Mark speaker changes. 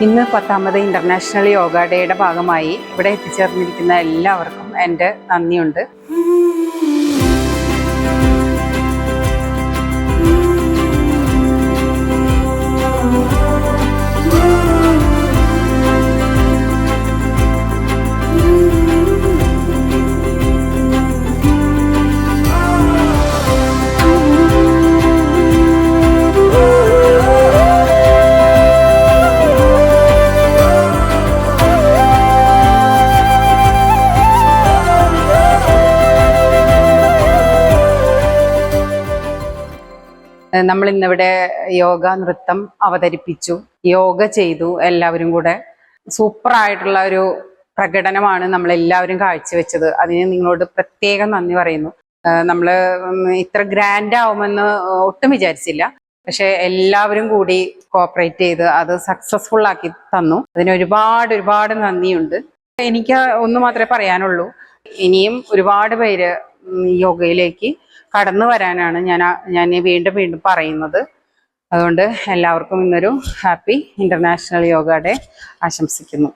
Speaker 1: ഇന്ന് 10ാമത് ഇന്റർനാഷണൽ യോഗ ഡേയുടെ ഭാഗമായി ഇവിടെ എത്തിച്ചേർന്നിരിക്കുന്ന എല്ലാവർക്കും എൻ്റെ നന്ദിയുണ്ട്. നമ്മൾ ഇന്നിവിടെ യോഗ നൃത്തം അവതരിപ്പിച്ചു, യോഗ ചെയ്തു. എല്ലാവരും കൂടെ സൂപ്പറായിട്ടുള്ള ഒരു പ്രകടനമാണ് നമ്മളെല്ലാവരും കാഴ്ചവെച്ചത്. അതിന് നിങ്ങളോട് പ്രത്യേകം നന്ദി പറയുന്നു. നമ്മൾ ഇത്ര ഗ്രാൻഡ് ആവുമെന്ന് ഒട്ടും വിചാരിച്ചില്ല. പക്ഷെ എല്ലാവരും കൂടി കോപ്പറേറ്റ് ചെയ്ത് അത് സക്സസ്ഫുൾ ആക്കി തന്നു. അതിന് ഒരുപാട് നന്ദിയുണ്ട്. എനിക്ക് ഒന്ന് മാത്രമേ പറയാനുള്ളൂ, ഇനിയും ഒരുപാട് പേര് യോഗയിലേക്ക് കടന്നു വരാനാണ് ഞാൻ വീണ്ടും പറയുന്നത്. അതുകൊണ്ട് എല്ലാവർക്കും ഇന്നൊരു ഹാപ്പി ഇന്റർനാഷണൽ യോഗ ഡേ ആശംസിക്കുന്നു.